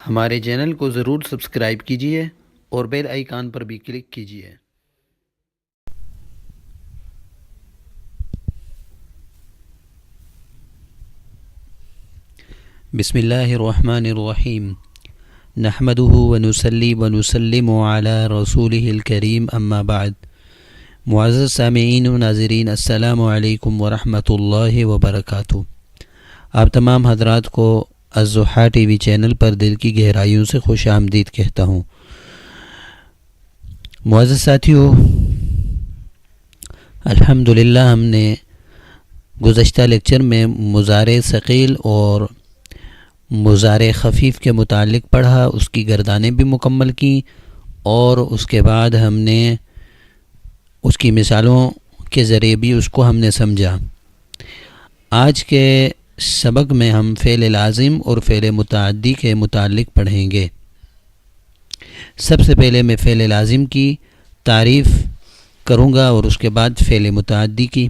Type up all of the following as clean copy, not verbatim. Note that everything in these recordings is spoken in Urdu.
ہمارے چینل کو ضرور سبسکرائب کیجیے اور بیل آئیکن پر بھی کلک کیجیے۔ بسم اللہ الرحمن الرحیم، نحمده ونصلی ونسلم علی رسولہ الکریم، اما بعد۔ معزز سامعین و ناظرین، السلام علیکم ورحمۃ اللہ وبرکاتہ۔ آپ تمام حضرات کو الضحیٰ ٹی وی چینل پر دل کی گہرائیوں سے خوش آمدید کہتا ہوں۔ معزز ساتھیو، الحمدللہ ہم نے گزشتہ لیکچر میں مضارع ثقیل اور مضارع خفیف کے متعلق پڑھا، اس کی گردانیں بھی مکمل کیں اور اس کے بعد ہم نے اس کی مثالوں کے ذریعے بھی اس کو ہم نے سمجھا۔ آج کے سبق میں ہم فعل لازم اور فعل متعدی کے متعلق پڑھیں گے۔ سب سے پہلے میں فعل لازم کی تعریف کروں گا اور اس کے بعد فعل متعدی کی۔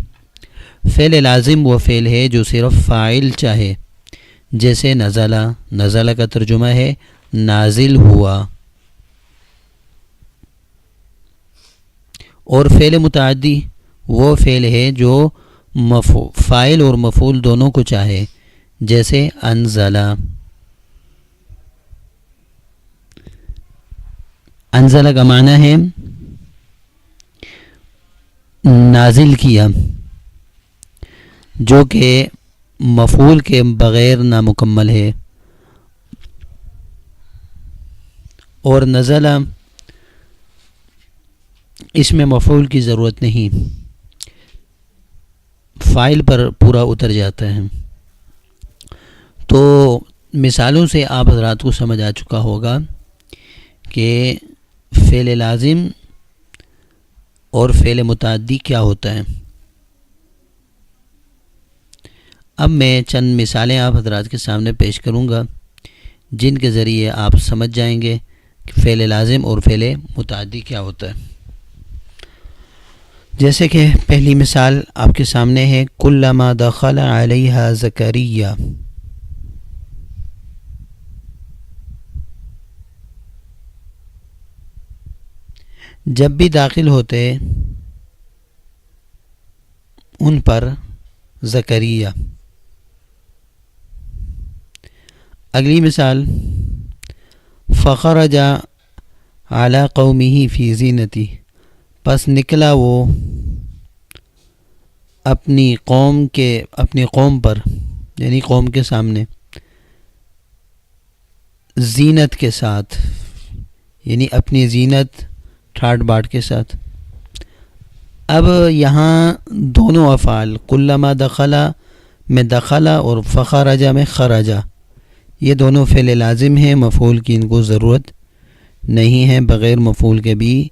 فعل لازم وہ فعل ہے جو صرف فاعل چاہے، جیسے نزلہ، نزلہ کا ترجمہ ہے نازل ہوا۔ اور فعل متعدی وہ فعل ہے جو فاعل اور مفعول دونوں کو چاہے، جیسے انزلہ۔ انزلہ کا معنی ہے نازل کیا، جو کہ مفعول کے بغیر نامکمل ہے، اور نزلہ اس میں مفعول کی ضرورت نہیں، فاعل پر پورا اتر جاتا ہے۔ تو مثالوں سے آپ حضرات کو سمجھ آ چکا ہوگا کہ فعل لازم اور فعل متعدی کیا ہوتا ہے۔ اب میں چند مثالیں آپ حضرات کے سامنے پیش کروں گا، جن کے ذریعے آپ سمجھ جائیں گے کہ فعل لازم اور فعل متعدی کیا ہوتا ہے۔ جیسے کہ پہلی مثال آپ کے سامنے ہے، کلما دخل علیہا زکریا۔ جب بھی داخل ہوتے ان پر زکریا۔ اگلی مثال، فخرج علی قومہ فی زینتہ، پس نکلا وہ اپنی قوم پر، یعنی قوم کے سامنے، زینت کے ساتھ، یعنی اپنی زینت ٹھاٹ باٹ کے ساتھ۔ اب یہاں دونوں افعال، کلما دخلا میں دخلا اور فخرجا میں خرجا، یہ دونوں فعل لازم ہیں، مفعول کی ان کو ضرورت نہیں ہے، بغیر مفعول کے بھی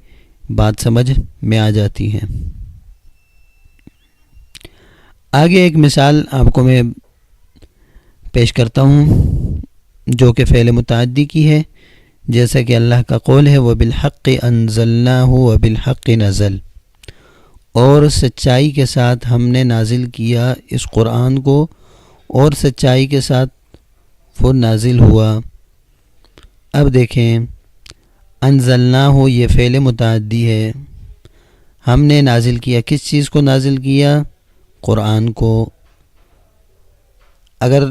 بات سمجھ میں آ جاتی ہے۔ آگے ایک مثال آپ کو میں پیش کرتا ہوں جو کہ فعل متعدی کی ہے، جیسا کہ اللہ کا قول ہے، وَبِالْحَقِّ أَنزَلْنَاهُ وَبِالْحَقِّ نَزَلَ، اور سچائی کے ساتھ ہم نے نازل کیا اس قرآن کو، اور سچائی کے ساتھ وہ نازل ہوا۔ اب دیکھیں، انزلناہ یہ فعل متعدی ہے، ہم نے نازل کیا، کس چیز کو نازل کیا؟ قرآن کو۔ اگر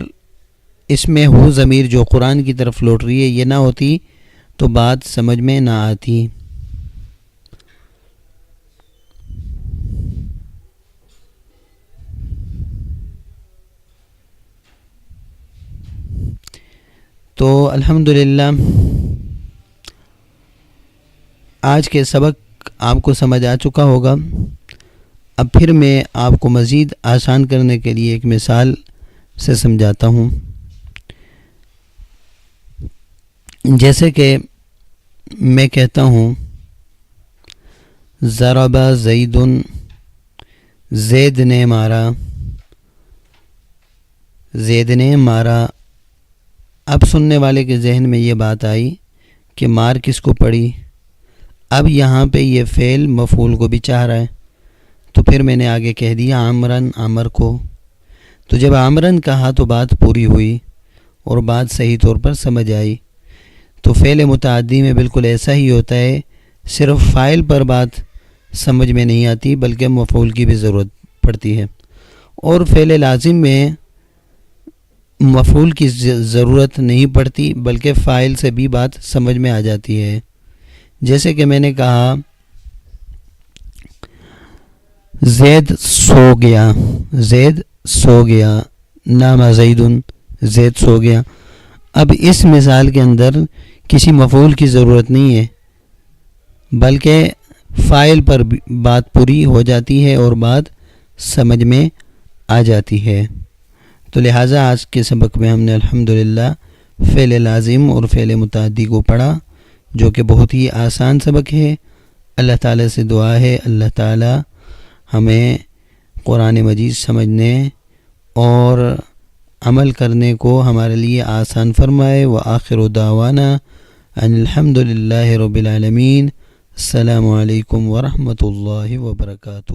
اس میں ہو ضمیر جو قرآن کی طرف لوٹ رہی ہے یہ نہ ہوتی تو بات سمجھ میں نہ آتی۔ تو الحمدللہ آج کے سبق آپ کو سمجھ آ چکا ہوگا۔ اب پھر میں آپ کو مزید آسان کرنے کے لیے ایک مثال سے سمجھاتا ہوں۔ جیسے کہ میں کہتا ہوں، ضرب زید، زید نے مارا، زید نے مارا۔ اب سننے والے کے ذہن میں یہ بات آئی کہ مار کس کو پڑی؟ اب یہاں پہ یہ فعل مفعول کو بھی چاہ رہا ہے، تو پھر میں نے آگے کہہ دیا عمرن، عمر کو۔ تو جب عمرن کہا تو بات پوری ہوئی اور بات صحیح طور پر سمجھ آئی تو فعل متعدی میں بالکل ایسا ہی ہوتا ہے، صرف فاعل پر بات سمجھ میں نہیں آتی بلکہ مفعول کی بھی ضرورت پڑتی ہے، اور فعل لازم میں مفعول کی ضرورت نہیں پڑتی بلکہ فاعل سے بھی بات سمجھ میں آ جاتی ہے۔ جیسے کہ میں نے کہا زید سو گیا، زید سو گیا، نام زید، زید سو گیا۔ اب اس مثال کے اندر کسی مفعول کی ضرورت نہیں ہے بلکہ فاعل پر بات پوری ہو جاتی ہے اور بات سمجھ میں آ جاتی ہے۔ تو لہٰذا آج کے سبق میں ہم نے الحمدللہ فعل لازم اور فعل متعدی کو پڑھا، جو کہ بہت ہی آسان سبق ہے۔ اللہ تعالیٰ سے دعا ہے اللہ تعالیٰ ہمیں قرآن مجید سمجھنے اور عمل کرنے کو ہمارے لیے آسان فرمائے۔ وآخر دعوانا ان الحمدللہ رب العالمین۔ السلام علیکم ورحمۃ اللہ وبرکاتہ۔